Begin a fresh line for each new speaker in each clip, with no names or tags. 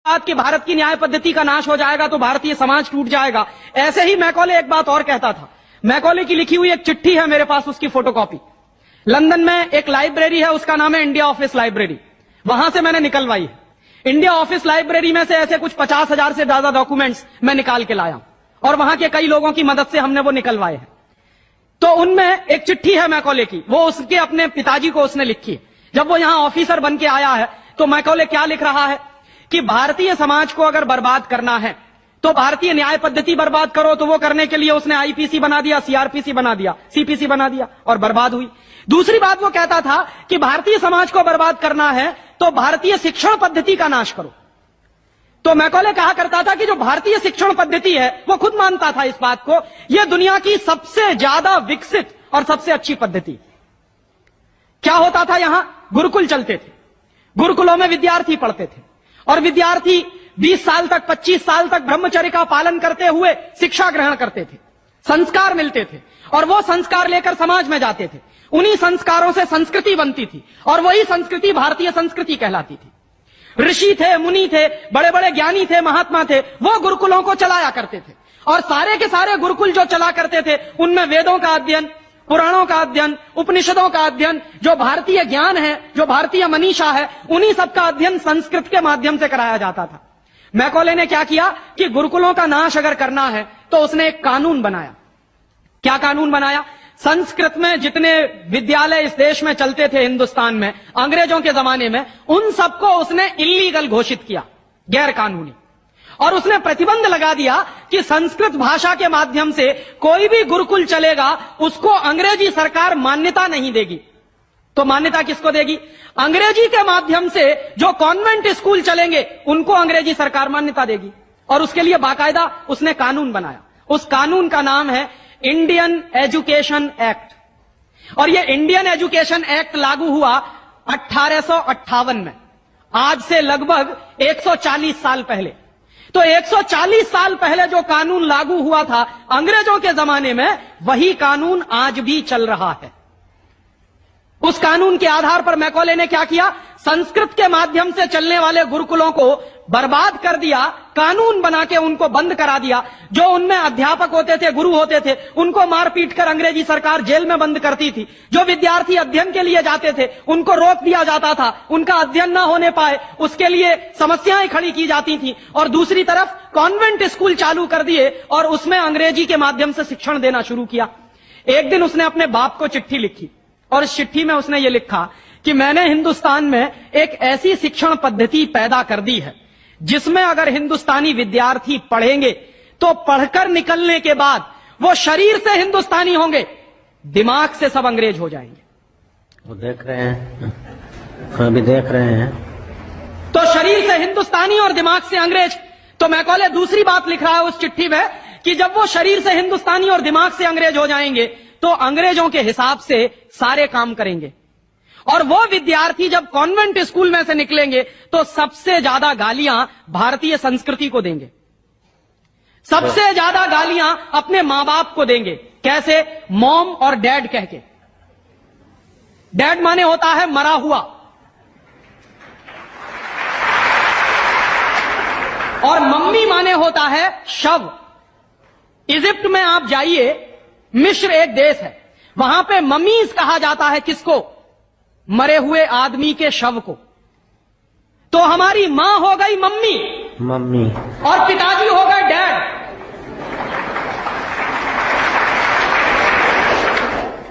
बात कि भारत की न्याय पद्धति का नाश हो जाएगा तो भारतीय समाज टूट जाएगा, ऐसे ही मैकॉले एक बात और कहता था। मैकॉले की लिखी हुई एक चिट्ठी है मेरे पास, उसकी फोटोकॉपी। लंदन में एक लाइब्रेरी है, उसका नाम है इंडिया ऑफिस लाइब्रेरी, वहां से मैंने निकलवाई है। इंडिया ऑफिस लाइब्रेरी में से ऐसे कुछ 50,000 से ज्यादा डॉक्यूमेंट्स मैं निकाल के लाया और वहां के कई लोगों की मदद से हमने वो निकलवाए हैं। तो उनमें एक चिट्ठी है मैकॉले की, वो उसके अपने पिताजी को उसने लिखी है। जब वो यहां ऑफिसर बन के आया है तो मैकॉले क्या लिख रहा है कि भारतीय समाज को अगर बर्बाद करना है तो भारतीय न्याय पद्धति बर्बाद करो। तो वो करने के लिए उसने आईपीसी बना दिया, सीआरपीसी बना दिया, सीपीसी बना दिया और बर्बाद हुई। दूसरी बात वो कहता था कि भारतीय समाज को बर्बाद करना है तो भारतीय शिक्षण पद्धति का नाश करो। तो मैकॉले कहा करता था कि जो भारतीय शिक्षण पद्धति है, वो खुद मानता था इस बात को, यह दुनिया की सबसे ज्यादा विकसित और सबसे अच्छी पद्धति। क्या होता था, यहां गुरुकुल चलते थे, गुरुकुलों में विद्यार्थी पढ़ते थे और विद्यार्थी 20 साल तक 25 साल तक ब्रह्मचर्य का पालन करते हुए शिक्षा ग्रहण करते थे, संस्कार मिलते थे और वो संस्कार लेकर समाज में जाते थे। उन्हीं संस्कारों से संस्कृति बनती थी और वही संस्कृति भारतीय संस्कृति कहलाती थी। ऋषि थे, मुनि थे, बड़े बड़े ज्ञानी थे, महात्मा थे, वो गुरुकुलों को चलाया करते थे और सारे के सारे गुरुकुल जो चला करते थे उनमें वेदों का अध्ययन, पुराणों का अध्ययन, उपनिषदों का अध्ययन, जो भारतीय ज्ञान है, जो भारतीय मनीषा है, उन्हीं सबका अध्ययन संस्कृत के माध्यम से कराया जाता था। मैकॉले ने क्या किया कि गुरुकुलों का नाश अगर करना है तो उसने एक कानून बनाया। क्या कानून बनाया? संस्कृत में जितने विद्यालय इस देश में चलते थे हिंदुस्तान में अंग्रेजों के जमाने में, उन सबको उसने इल्लीगल घोषित किया, गैर कानूनी। और उसने प्रतिबंध लगा दिया कि संस्कृत भाषा के माध्यम से कोई भी गुरुकुल चलेगा उसको अंग्रेजी सरकार मान्यता नहीं देगी। तो मान्यता किसको देगी? अंग्रेजी के माध्यम से जो कॉन्वेंट स्कूल चलेंगे उनको अंग्रेजी सरकार मान्यता देगी। और उसके लिए बाकायदा उसने कानून बनाया। उस कानून का नाम है इंडियन एजुकेशन एक्ट। और यह इंडियन एजुकेशन एक्ट लागू हुआ 1858 में, आज से लगभग 140 साल पहले। तो 140 साल पहले जो कानून लागू हुआ था अंग्रेजों के जमाने में, वही कानून आज भी चल रहा है। उस कानून के आधार पर मैकॉले ने क्या किया? संस्कृत के माध्यम से चलने वाले गुरुकुलों को बर्बाद कर दिया, कानून बना के उनको बंद करा दिया। जो उनमें अध्यापक होते थे, गुरु होते थे, उनको मार पीट कर अंग्रेजी सरकार जेल में बंद करती थी। जो विद्यार्थी अध्ययन के लिए जाते थे उनको रोक दिया जाता था, उनका अध्ययन ना होने पाए उसके लिए समस्याएं खड़ी की जाती थी। और दूसरी तरफ कॉन्वेंट स्कूल चालू कर दिए और उसमें अंग्रेजी के माध्यम से शिक्षण देना शुरू किया। एक दिन उसने अपने बाप को चिट्ठी लिखी और इस चिट्ठी में उसने ये लिखा कि मैंने हिंदुस्तान में एक ऐसी शिक्षण पद्धति पैदा कर दी है जिसमें अगर हिंदुस्तानी विद्यार्थी पढ़ेंगे तो पढ़कर निकलने के बाद वो शरीर से हिंदुस्तानी होंगे, दिमाग से सब अंग्रेज हो जाएंगे।
वो देख रहे हैं, अभी देख रहे हैं।
तो शरीर से हिंदुस्तानी और दिमाग से अंग्रेज। तो मैकॉले दूसरी बात लिख रहा है उस चिट्ठी में कि जब वो शरीर से हिंदुस्तानी और दिमाग से अंग्रेज हो जाएंगे तो अंग्रेजों के हिसाब से सारे काम करेंगे। और वो विद्यार्थी जब कॉन्वेंट स्कूल में से निकलेंगे तो सबसे ज्यादा गालियां भारतीय संस्कृति को देंगे, सबसे ज्यादा गालियां अपने मां बाप को देंगे। कैसे? मॉम और डैड कह के। डैड माने होता है मरा हुआ और मम्मी माने होता है शव। इजिप्ट में आप जाइए, मिस्र एक देश है, वहां पे ममीज कहा जाता है किसको? मरे हुए आदमी के शव को। तो हमारी मां हो गई मम्मी,
मम्मी,
और पिताजी हो गए डैड।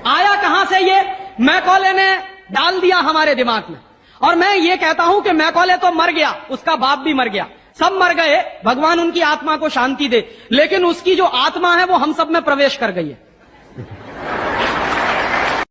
आया कहां से ये? मैकॉले ने डाल दिया हमारे दिमाग में। और मैं ये कहता हूं कि मैकॉले तो मर गया, उसका बाप भी मर गया, सब मर गए, भगवान उनकी आत्मा को शांति दे, लेकिन उसकी जो आत्मा है वो हम सब में प्रवेश कर गई है।